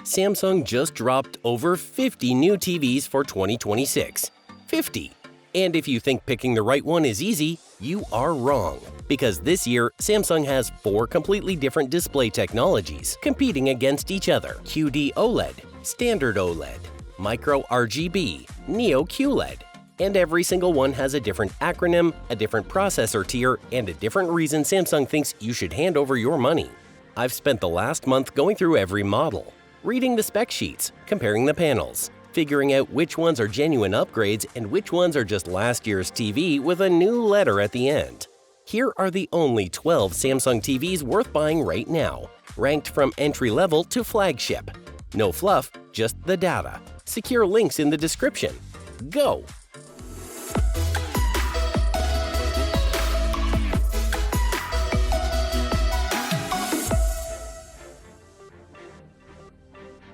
Samsung just dropped over 50 new TVs for 2026. 50! And if you think picking the right one is easy, you are wrong. Because this year, Samsung has 4 completely different display technologies competing against each other: QD-OLED, Standard OLED, Micro RGB, Neo QLED. And every single one has a different acronym, a different processor tier, and a different reason Samsung thinks you should hand over your money. I've spent the last month going through every model, reading the spec sheets, comparing the panels, figuring out which ones are genuine upgrades and which ones are just last year's TV with a new letter at the end. Here are the only 12 Samsung TVs worth buying right now, ranked from entry-level to flagship. No fluff, just the data. Secure links in the description. Go!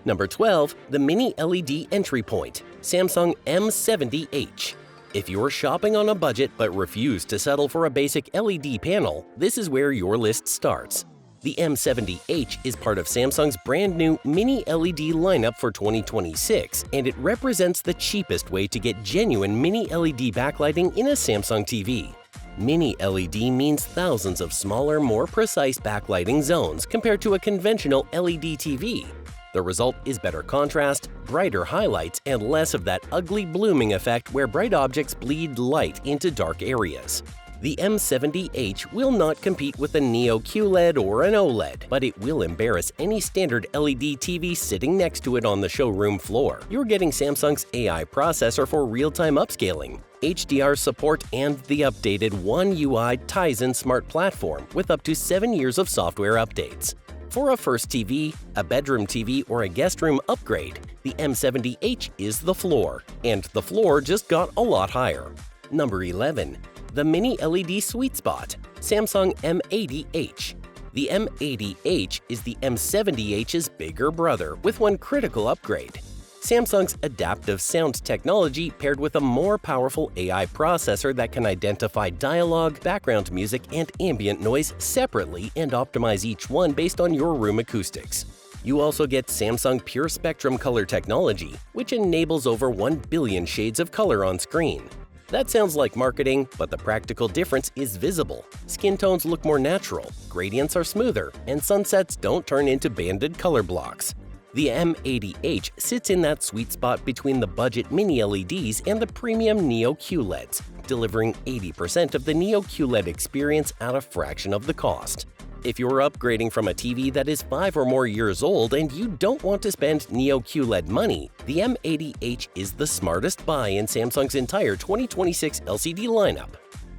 Number 12. The Mini LED Entry Point, Samsung M70H. If you're shopping on a budget but refuse to settle for a basic LED panel, this is where your list starts. The M70H is part of Samsung's brand new Mini LED lineup for 2026, and it represents the cheapest way to get genuine Mini LED backlighting in a Samsung TV. Mini LED means thousands of smaller, more precise backlighting zones compared to a conventional LED TV. The result is better contrast, brighter highlights, and less of that ugly blooming effect where bright objects bleed light into dark areas. The M70H will not compete with a Neo QLED or an OLED, but it will embarrass any standard LED TV sitting next to it on the showroom floor. You're getting Samsung's AI processor for real-time upscaling, HDR support, and the updated One UI Tizen smart platform with up to 7 years of software updates. For a first TV, a bedroom TV, or a guest room upgrade, the M70H is the floor, and the floor just got a lot higher. Number 11. The Mini LED Sweet Spot, Samsung M80H. The M80H is the M70H's bigger brother with one critical upgrade: Samsung's adaptive sound technology paired with a more powerful AI processor that can identify dialogue, background music, and ambient noise separately and optimize each one based on your room acoustics. You also get Samsung Pure Spectrum color technology, which enables over 1 billion shades of color on screen. That sounds like marketing, but the practical difference is visible. Skin tones look more natural, gradients are smoother, and sunsets don't turn into banded color blocks. The M80H sits in that sweet spot between the budget Mini LEDs and the premium Neo QLEDs, delivering 80% of the Neo QLED experience at a fraction of the cost. If you're upgrading from a TV that is 5 or more years old and you don't want to spend Neo QLED money, the M80H is the smartest buy in Samsung's entire 2026 LCD lineup.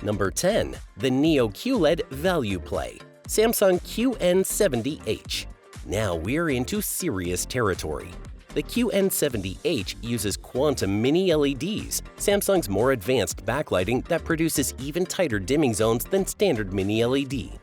Number 10. The Neo QLED Value Play, Samsung QN70H. Now we're into serious territory. The QN70H uses quantum mini LEDs, Samsung's more advanced backlighting that produces even tighter dimming zones than standard mini LED.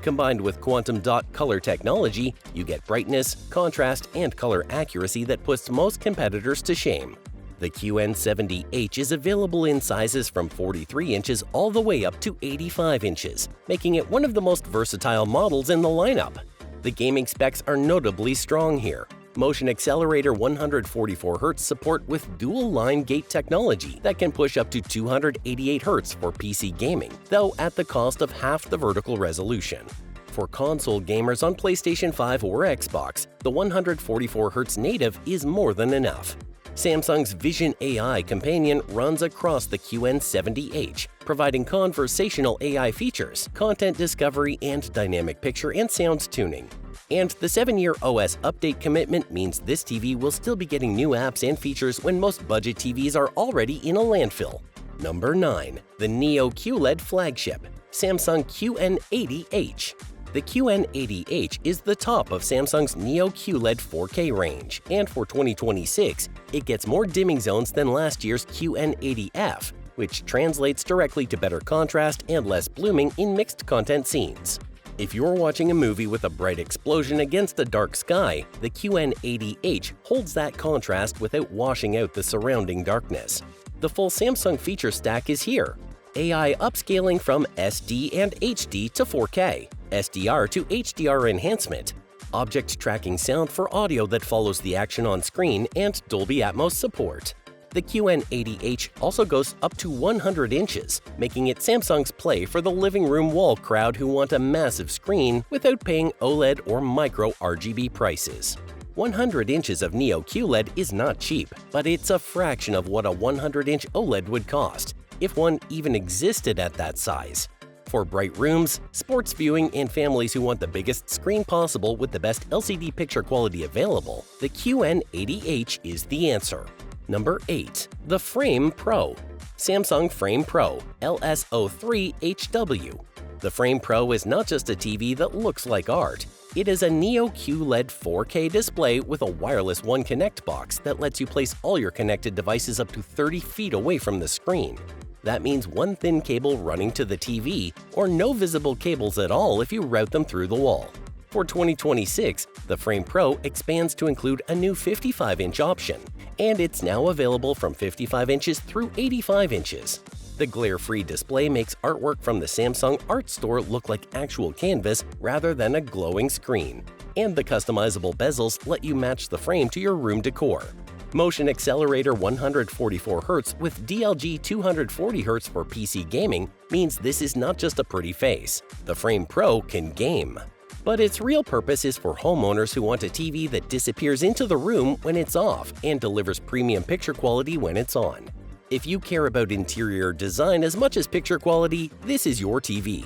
Combined with quantum dot color technology, you get brightness, contrast, and color accuracy that puts most competitors to shame. The QN70H is available in sizes from 43 inches all the way up to 85 inches, making it one of the most versatile models in the lineup. The gaming specs are notably strong here. Motion accelerator 144Hz support with dual-line gate technology that can push up to 288Hz for PC gaming, though at the cost of half the vertical resolution. For console gamers on PlayStation 5 or Xbox, the 144Hz native is more than enough. Samsung's Vision AI companion runs across the QN70H, providing conversational AI features, content discovery, and dynamic picture and sound tuning. And the 7-year OS update commitment means this TV will still be getting new apps and features when most budget TVs are already in a landfill. Number 9. The Neo QLED Flagship, Samsung QN80H. The QN80H is the top of Samsung's Neo QLED 4K range, and for 2026, it gets more dimming zones than last year's QN80F, which translates directly to better contrast and less blooming in mixed content scenes. If you're watching a movie with a bright explosion against a dark sky, the QN80H holds that contrast without washing out the surrounding darkness. The full Samsung feature stack is here: AI upscaling from SD and HD to 4K, SDR to HDR enhancement, object tracking sound for audio that follows the action on screen, and Dolby Atmos support. The QN80H also goes up to 100 inches, making it Samsung's play for the living room wall crowd who want a massive screen without paying OLED or Micro RGB prices. 100 inches of Neo QLED is not cheap, but it's a fraction of what a 100-inch OLED would cost, if one even existed at that size. For bright rooms, sports viewing, and families who want the biggest screen possible with the best LCD picture quality available, the QN80H is the answer. Number 8. The Frame Pro. Samsung Frame Pro LS03HW. The Frame Pro is not just a TV that looks like art. It is a Neo QLED 4K display with a wireless One Connect box that lets you place all your connected devices up to 30 feet away from the screen. That means one thin cable running to the TV, or no visible cables at all if you route them through the wall. For 2026, the Frame Pro expands to include a new 55-inch option, and it's now available from 55 inches through 85 inches. The glare-free display makes artwork from the Samsung Art Store look like actual canvas rather than a glowing screen, and the customizable bezels let you match the frame to your room decor. Motion Accelerator 144Hz with DLG 240Hz for PC gaming means this is not just a pretty face. The Frame Pro can game. But its real purpose is for homeowners who want a TV that disappears into the room when it's off and delivers premium picture quality when it's on. If you care about interior design as much as picture quality, this is your TV.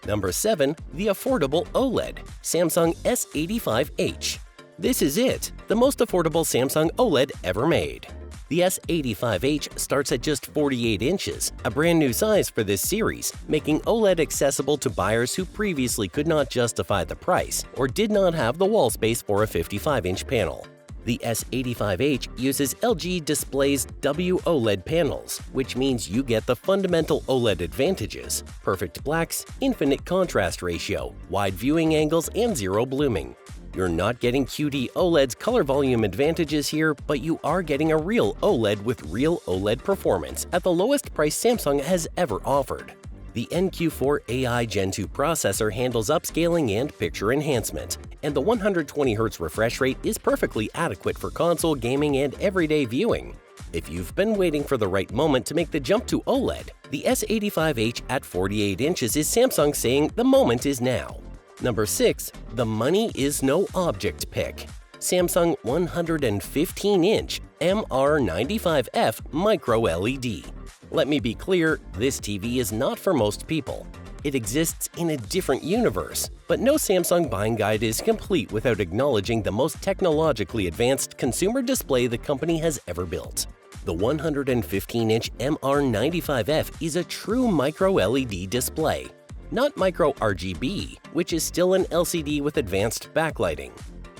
Number 7. The Affordable OLED. Samsung S85H. This is it, the most affordable Samsung OLED ever made. The S85H starts at just 48 inches, a brand new size for this series, making OLED accessible to buyers who previously could not justify the price or did not have the wall space for a 55-inch panel. The S85H uses LG Display's WOLED panels, which means you get the fundamental OLED advantages: perfect blacks, infinite contrast ratio, wide viewing angles, and zero blooming. You're not getting QD-OLED's color volume advantages here, but you are getting a real OLED with real OLED performance at the lowest price Samsung has ever offered. The NQ4 AI Gen 2 processor handles upscaling and picture enhancement, and the 120Hz refresh rate is perfectly adequate for console gaming and everyday viewing. If you've been waiting for the right moment to make the jump to OLED, the S85H at 48 inches is Samsung saying the moment is now. Number 6. The money is no object pick. Samsung 115-inch MR95F Micro LED. Let me be clear, this TV is not for most people. It exists in a different universe, but no Samsung buying guide is complete without acknowledging the most technologically advanced consumer display the company has ever built. The 115-inch MR95F is a true Micro LED display. Not Micro RGB, which is still an LCD with advanced backlighting.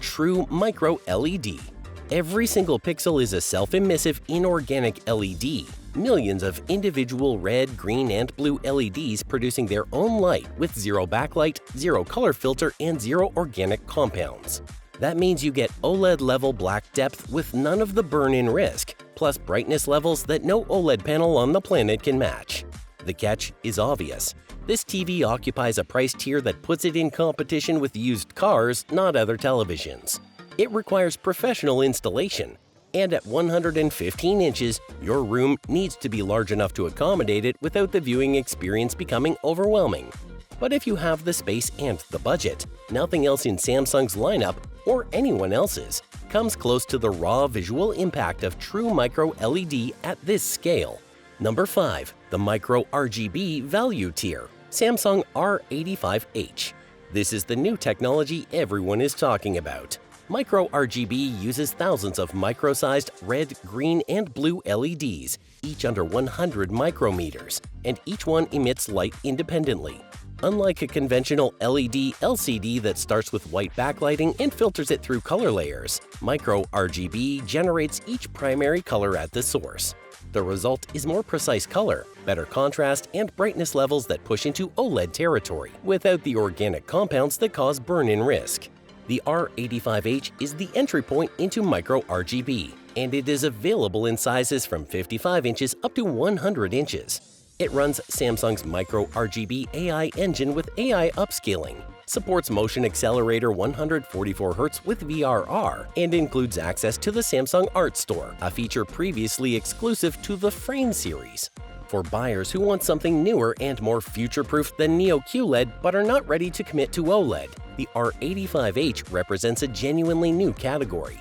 True Micro LED. Every single pixel is a self-emissive inorganic LED, millions of individual red, green, and blue LEDs producing their own light with zero backlight, zero color filter, and zero organic compounds. That means you get OLED-level black depth with none of the burn-in risk, plus brightness levels that no OLED panel on the planet can match. The catch is obvious. This TV occupies a price tier that puts it in competition with used cars, not other televisions. It requires professional installation, and at 115 inches, your room needs to be large enough to accommodate it without the viewing experience becoming overwhelming. But if you have the space and the budget, nothing else in Samsung's lineup, or anyone else's, comes close to the raw visual impact of true Micro LED at this scale. Number 5. The Micro RGB Value Tier. Samsung R85H. This is the new technology everyone is talking about. Micro RGB uses thousands of micro-sized red, green, and blue LEDs, each under 100 micrometers, and each one emits light independently. Unlike a conventional LED LCD that starts with white backlighting and filters it through color layers, Micro RGB generates each primary color at the source. The result is more precise color, better contrast, and brightness levels that push into OLED territory without the organic compounds that cause burn-in risk. The R85H is the entry point into Micro RGB, and it is available in sizes from 55 inches up to 100 inches. It runs Samsung's Micro RGB AI engine with AI upscaling, supports motion accelerator 144Hz with VRR, and includes access to the Samsung Art Store, a feature previously exclusive to the Frame series. For buyers who want something newer and more future-proof than Neo QLED but are not ready to commit to OLED, the R85H represents a genuinely new category.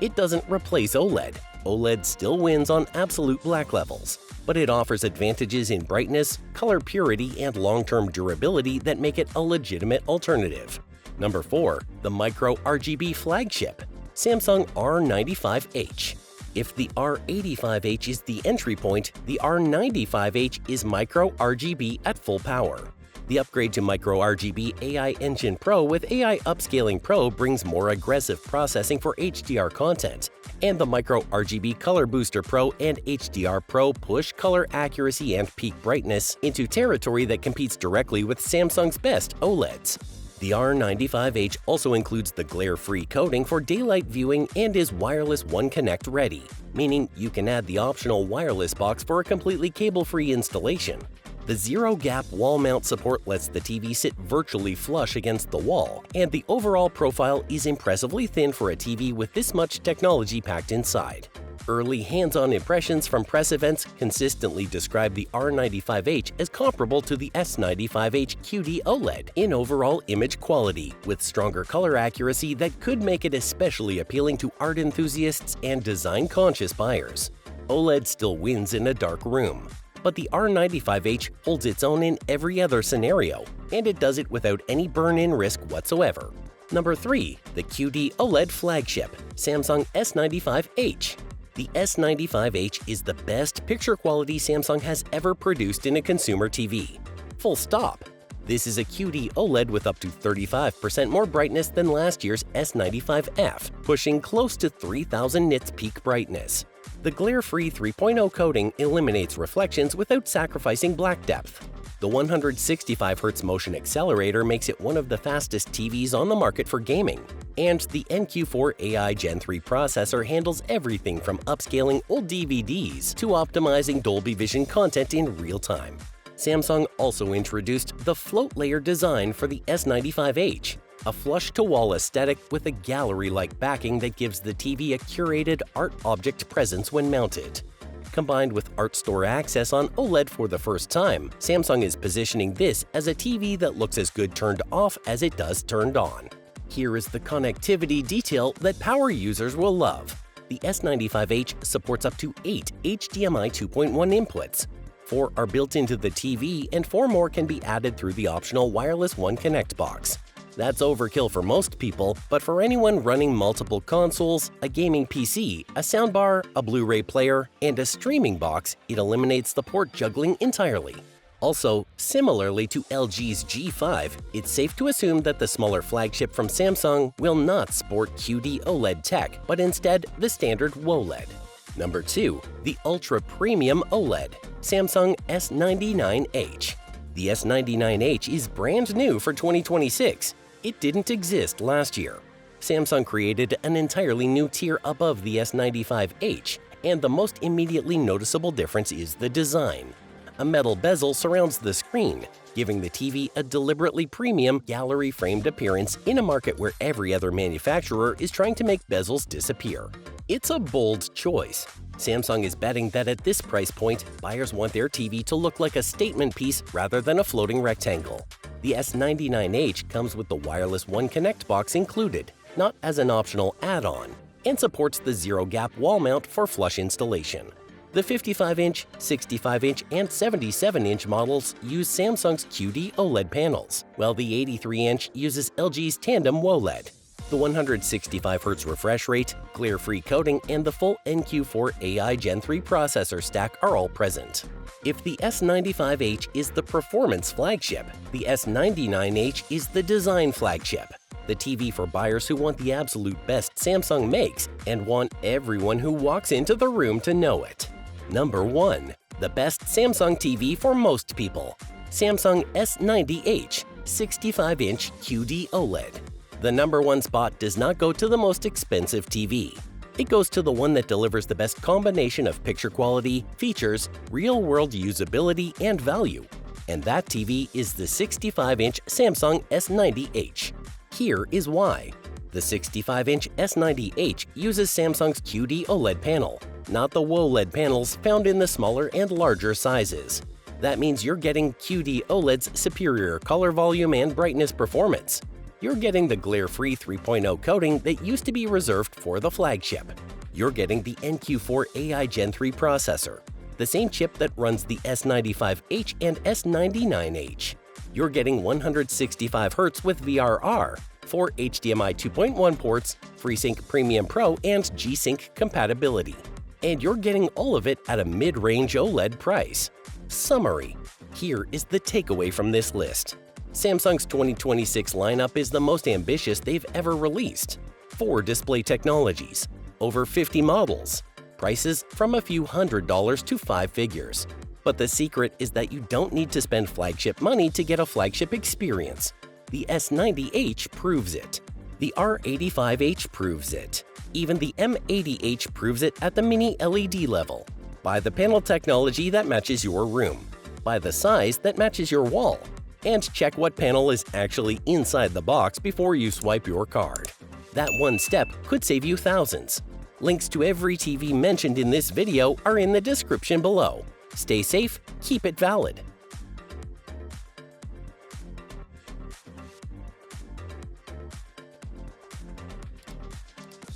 It doesn't replace OLED. OLED still wins on absolute black levels, but it offers advantages in brightness, color purity, and long-term durability that make it a legitimate alternative. Number 4. The Micro RGB Flagship, Samsung R95H. If the R85H is the entry point, the R95H is Micro RGB at full power. The upgrade to Micro RGB AI Engine Pro with AI Upscaling Pro brings more aggressive processing for HDR content, and the Micro RGB Color Booster Pro and HDR Pro push color accuracy and peak brightness into territory that competes directly with Samsung's best OLEDs. The R95H also includes the glare-free coating for daylight viewing and is wireless One Connect ready, meaning you can add the optional wireless box for a completely cable-free installation. The zero-gap wall mount support lets the TV sit virtually flush against the wall, and the overall profile is impressively thin for a TV with this much technology packed inside. Early hands-on impressions from press events consistently describe the R95H as comparable to the S95H QD-OLED in overall image quality, with stronger color accuracy that could make it especially appealing to art enthusiasts and design-conscious buyers. OLED still wins in a dark room, but the R95H holds its own in every other scenario, and it does it without any burn-in risk whatsoever. Number 3. The QD-OLED Flagship, Samsung S95H. The S95H is the best picture quality Samsung has ever produced in a consumer TV. Full stop. This is a QD-OLED with up to 35% more brightness than last year's S95F, pushing close to 3000 nits peak brightness. The glare-free 3.0 coating eliminates reflections without sacrificing black depth. The 165Hz motion accelerator makes it one of the fastest TVs on the market for gaming. And the NQ4 AI Gen 3 processor handles everything from upscaling old DVDs to optimizing Dolby Vision content in real time. Samsung also introduced the float layer design for the S95H, a flush-to-wall aesthetic with a gallery-like backing that gives the TV a curated art object presence when mounted. Combined with Art Store access on OLED for the first time, Samsung is positioning this as a TV that looks as good turned off as it does turned on. Here is the connectivity detail that power users will love. The S95H supports up to 8 HDMI 2.1 inputs. 4 are built into the TV and 4 more can be added through the optional wireless One Connect box. That's overkill for most people, but for anyone running multiple consoles, a gaming PC, a soundbar, a Blu-ray player, and a streaming box, it eliminates the port juggling entirely. Also, similarly to LG's G5, it's safe to assume that the smaller flagship from Samsung will not sport QD-OLED tech, but instead the standard WOLED. Number 2. The Ultra Premium OLED, Samsung S99H. The S99H is brand new for 2026. It didn't exist last year. Samsung created an entirely new tier above the S95H, and the most immediately noticeable difference is the design. A metal bezel surrounds the screen, giving the TV a deliberately premium, gallery-framed appearance in a market where every other manufacturer is trying to make bezels disappear. It's a bold choice. Samsung is betting that at this price point, buyers want their TV to look like a statement piece rather than a floating rectangle. The S99H comes with the wireless One Connect box included, not as an optional add-on, and supports the zero-gap wall mount for flush installation. The 55-inch, 65-inch, and 77-inch models use Samsung's QD-OLED panels, while the 83-inch uses LG's Tandem WOLED. The 165Hz refresh rate, glare-free coating, and the full NQ4 AI Gen 3 processor stack are all present. If the S95H is the performance flagship, the S99H is the design flagship, the TV for buyers who want the absolute best Samsung makes and want everyone who walks into the room to know it. Number 1. The best Samsung TV for most people, Samsung S90H 65-inch QD-OLED. The number 1 spot does not go to the most expensive TV. It goes to the one that delivers the best combination of picture quality, features, real-world usability, and value. And that TV is the 65-inch Samsung S90H. Here is why. The 65-inch S90H uses Samsung's QD-OLED panel, not the OLED panels found in the smaller and larger sizes. That means you're getting QD-OLED's superior color volume and brightness performance. You're getting the glare-free 3.0 coating that used to be reserved for the Flagship. You're getting the NQ4 AI Gen 3 processor, the same chip that runs the S95H and S99H. You're getting 165 Hz with VRR, 4 HDMI 2.1 ports, FreeSync Premium Pro, and G-Sync compatibility. And you're getting all of it at a mid-range OLED price. Summary. Here is the takeaway from this list. Samsung's 2026 lineup is the most ambitious they've ever released. 4 display technologies, over 50 models, prices from a few $100s to 5 figures. But the secret is that you don't need to spend flagship money to get a flagship experience. The S90H proves it. The R85H proves it. Even the M80H proves it at the mini LED level. Buy the panel technology that matches your room. Buy the size that matches your wall. And check what panel is actually inside the box before you swipe your card. That one step could save you thousands. Links to every TV mentioned in this video are in the description below. Stay safe, keep it valid.